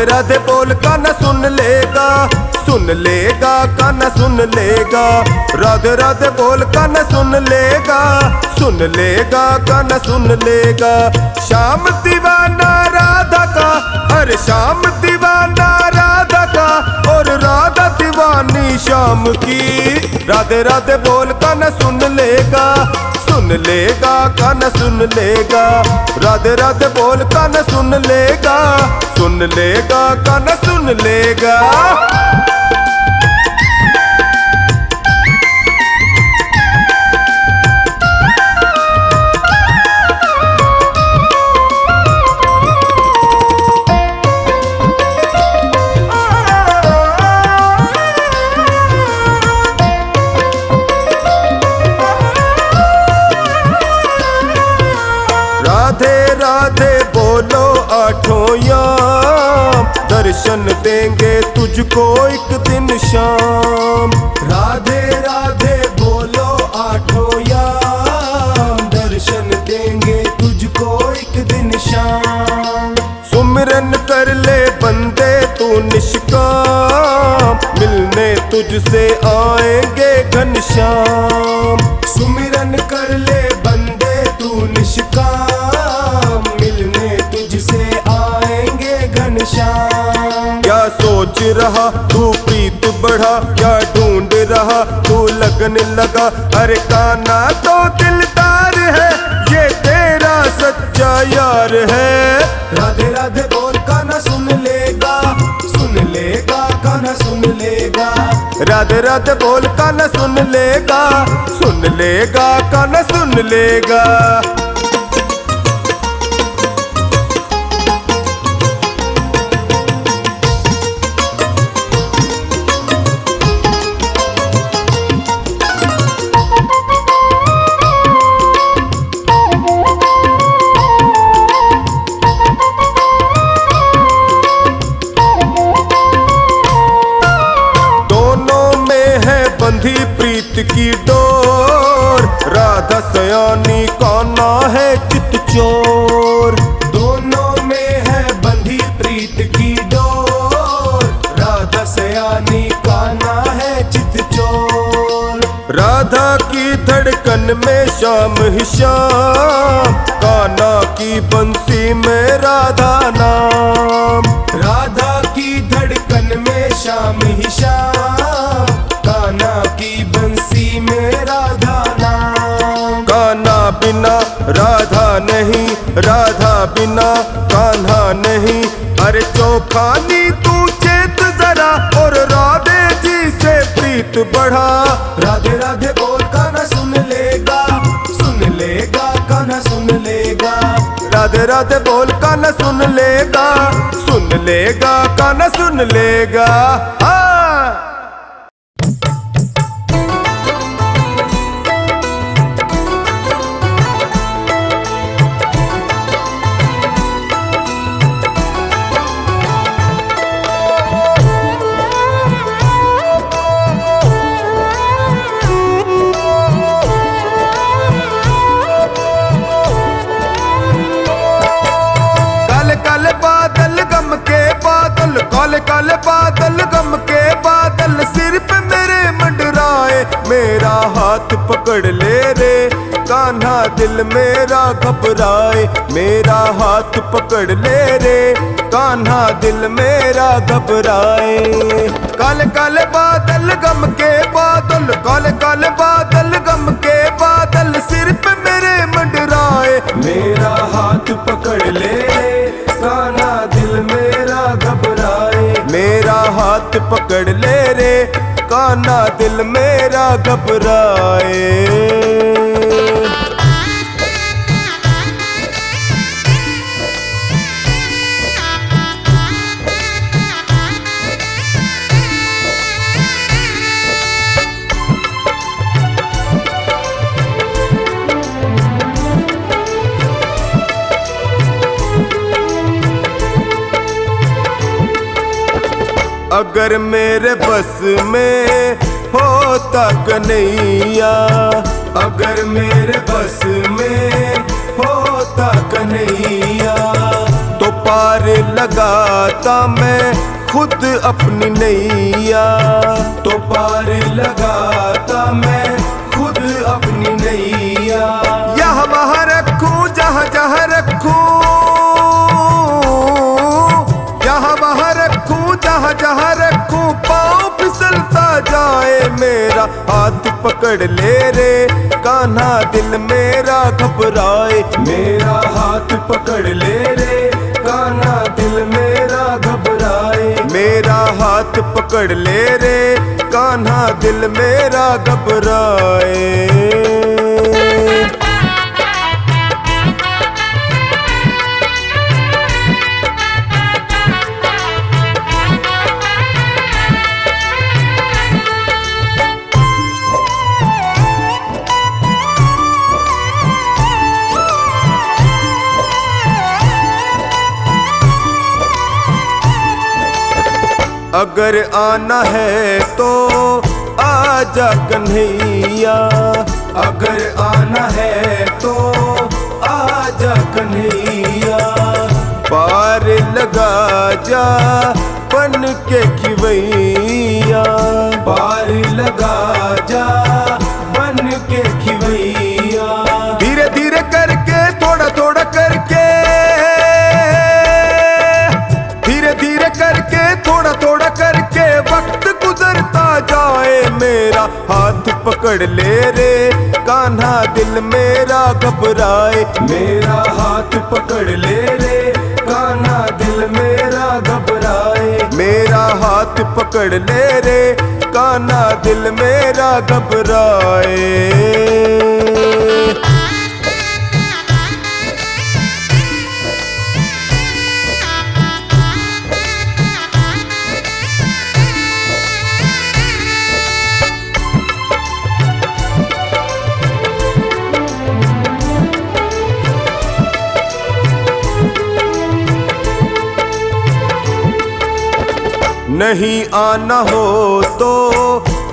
राधे बोल कान्हा सुन लेगा, सुन लेगा कान्हा सुन लेगा। राधे राधे बोल कान्हा सुन लेगा, सुन लेगा कान्हा सुन लेगा। श्याम दीवाना राधा का, अरे श्याम दीवाना राधा का, और राधा दीवानी श्याम की। राधे राधे बोल कान्हा सुन लेगा, सुन लेगा कान्हा सुन लेगा। राधे राधे बोल कान्हा सुन लेगा, सुन लेगा कान्हा सुन लेगा। राधे राधे बोलो आठों याम, दर्शन देंगे तुझको एक दिन शाम। राधे राधे बोलो आठों याम, दर्शन देंगे तुझको एक दिन शाम। सुमिरन कर ले बंदे तू निष्काम, मिलने तुझसे आएंगे घनश्याम। सुमिरन कर ले बंदे तू निष्काम, मिलने तुझसे आएंगे घनश्याम। क्या सोच रहा तू प्रीत बढ़ा, क्या ढूंढ रहा तू लगन लगा। अरे कान्हा तो दिलदार है, ये तेरा सच्चा यार है। राधे राधे बोल कान्हा सुन लेगा, सुन लेगा कान्हा सुन लेगा। राधे राधे बोल कान्हा सुन लेगा, सुन लेगा कान्हा सुन लेगा। बंधी प्रीत की डोर, राधा सयानी कान्हा है चित चोर। दोनों में है बंधी प्रीत की डोर, राधा सयानी कान्हा है चित चोर। राधा की धड़कन में श्याम ही श्याम, कान्हा की बंसी में राधा नाम। राधा की धड़कन में श्याम ही श्याम, कान्हा की बंसी में राधा नाम। कान्हा बिना राधा नहीं, राधा बिना कान्हा नहीं। अरे चौखानी तू चेत जरा, और राधे जी से प्रीत बढ़ा। राधे राधे बोल कान्हा सुन लेगा, सुन लेगा कान्हा सुन लेगा। राधे राधे बोल कान्हा सुन लेगा, सुन लेगा कान्हा सुन लेगा। काले काले बादल गम के बादल, सिर पे मेरे मंडराए। मेरा हाथ पकड़ ले रे कान्हा, दिल मेरा घबराए। मेरा हाथ पकड़ ले रे कान्हा, दिल मेरा घबराए। काले काले बादल गम के बादल, काले काले बादल गम के बादल, सिर पे मेरे मंडराए। मेरा हाथ पकड़ ले कान्हा, दिल मेरा घबराए। मेरा हाथ पकड़ ले रे कान्हा, दिल मेरा घबराए। अगर मेरे बस में होता कन्हैया, अगर मेरे बस में होता कन्हैया, तो पार लगाता मैं खुद अपनी नैया, तो पार लगाता मैं खुद अपनी नैया। यहाँ वहाँ रखूं जहाँ जहाँ रखूं, यहाँ वहाँ रखूं जहाँ जहाँ रखूं, पाँव फिसलता जाए मेरा। हाथ पकड़ ले रे कान्हा दिल मेरा घबराए, मेरा हाथ पकड़ ले रे कान्हा दिल मेरा घबराए। मेरा हाथ पकड़ ले रे कान्हा दिल मेरा घबराए। अगर आना है तो आजा कन्हैया, अगर आना है तो आजा कन्हैया। पार लगा जा बन के खिवैया, पार लगा जा बन के खिवैया। धीरे धीरे करके थोड़ा थोड़ा करके, धीरे धीरे करके थोड़ा थोड़ा करके वक्त गुजरता जाए मेरा। हाथ पकड़ ले रे कान्हा दिल मेरा घबराए, मेरा हाथ पकड़ ले रे कान्हा दिल मेरा घबराए। मेरा हाथ पकड़ ले रे कान्हा दिल मेरा घबराए। नहीं आना हो तो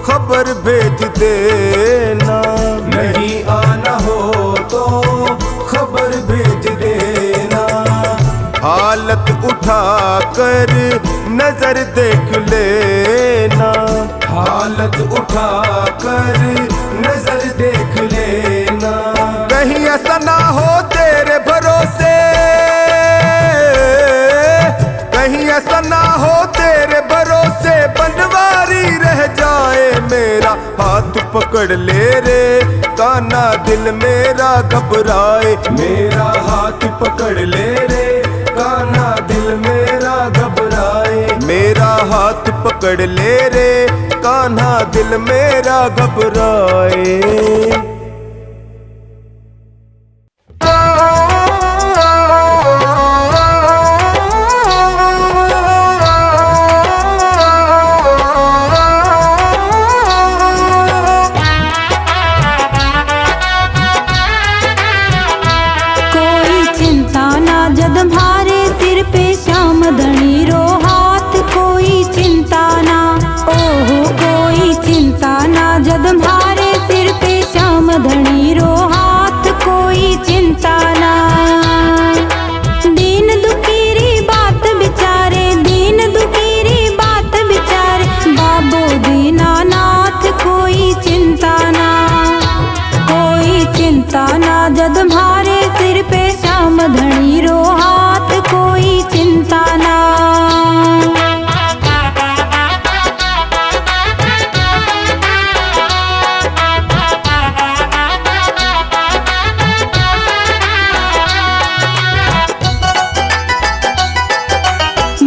खबर भेज देना, नहीं आना हो तो खबर भेज देना। हालत उठा कर नजर देख लेना, हालत उठा कर नजर देख लेना। कहीं ऐसा ना हो तेरे भरोसे, कहीं ऐसा ना हो तेरे भरोसे बनवारी रह जाए मेरा। हाथ पकड़ ले रे कान्हा दिल मेरा घबराए, मेरा हाथ पकड़ ले रे कान्हा दिल मेरा घबराए। मेरा हाथ पकड़ ले रे कान्हा दिल मेरा घबराए। जद भारे सिर पे श्याम धनी रो हाथ, कोई चिंता ना।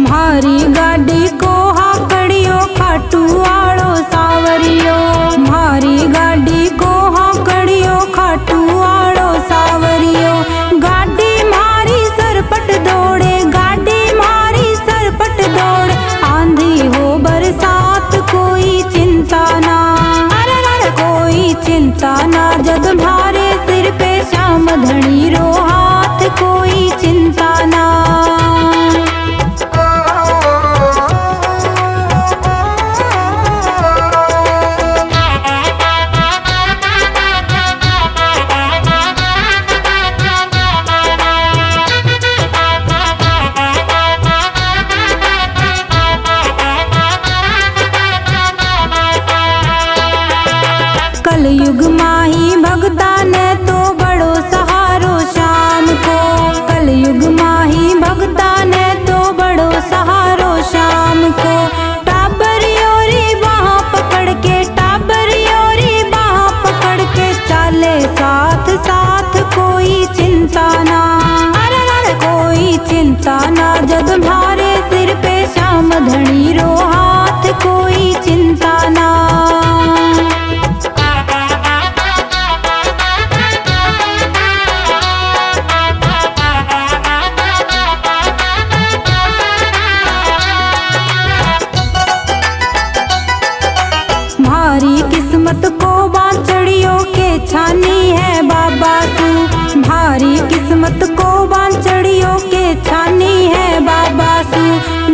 भारी गाड़ी को हाकड़ियो खाटू आड़ो सावरियो, भारी गाड़ी को हाकड़ियो खाटू आड़ो सावरियो। गाड़ी मारी सरपट दौड़े, गाड़ी मारी सरपट दौड़े। आंधी हो बरसात कोई चिंता ना, अरे कोई चिंता ना। जद भारे सिर पे श्याम धनी रो हाथ, कोई चिंता ना। कलयुग माही भगता ने तो बड़ो सहारो शाम को। कलयुग माही भगता ने तो बड़ो सहारो शाम को। टाबरियोरी बाह पकड़ के, टाबरियोरी बाह पकड़ के चाले साथ साथ, कोई चिंता ना, अरे अरे कोई चिंता ना, जब भारे सिर पे श्याम धनी रो हाथ, कोई चिंता ना। भारी किस्मत को बांचड़ियों के छानी है बाबा सू, भारी किस्मत को बांचड़ियों के छानी है बाबा सू।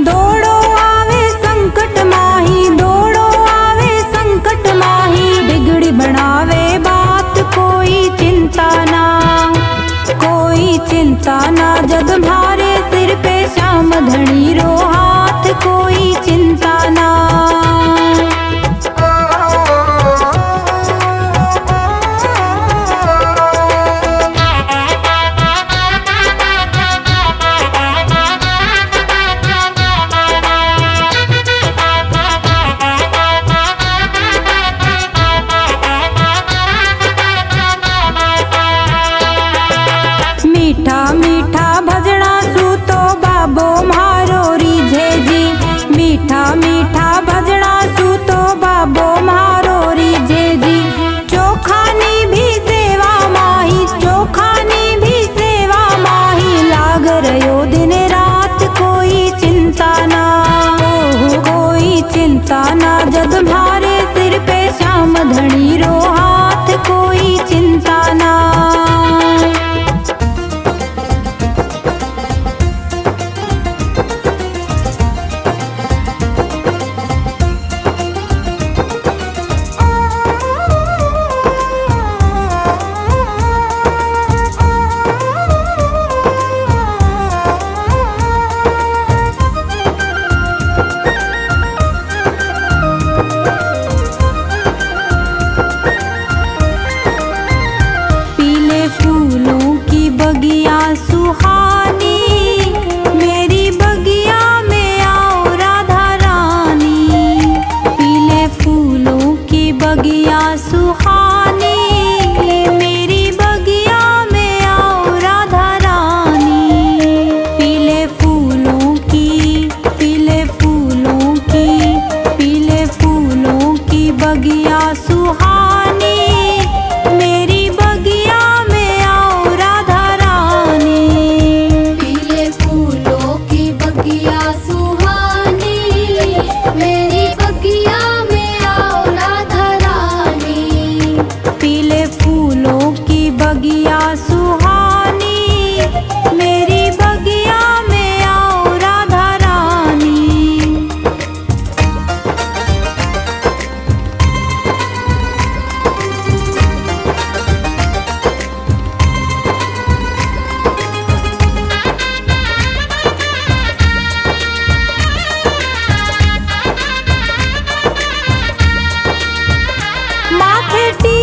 दौड़ो आवे संकट माही, दौड़ो आवे संकट माही, बिगड़ी बनावे बात, कोई चिंता ना, कोई चिंता ना, जब भारे सिर पे श्याम धनी रो हाथ, कोई चिंता ना। मीठा मीठा भजड़ा सू तो बाबो म्हारो रीझे जी, मीठा मीठा भजड़ा सू तो बाबो म्हारो रीझे जी। चोखानी भी सेवा माही, चोखानी भी सेवा माही, लाग रयो दिन रात, कोई चिंता ना, कोई चिंता ना, जब भारे सिर पे श्याम धनी रो हाथ, कोई चिंता ना। फूलों की बगिया सुहानी, मेरी बगिया में आओ राधा रानी। पीले फूलों की बगिया सुहानी, मेरी बगिया में आओ राधा रानी। पीले फूलों की, पीले फूलों की, पीले फूलों की बगिया सुहानी, मेरी बगिया में आओ राधा रानी। पीले फूलों की बगिया सुहानी, मेरी बगिया में आओ राधा रानी। पीले फूलों की बगिया सुहानी, मेरी बगिया में आओ राधा रानी। माथे टी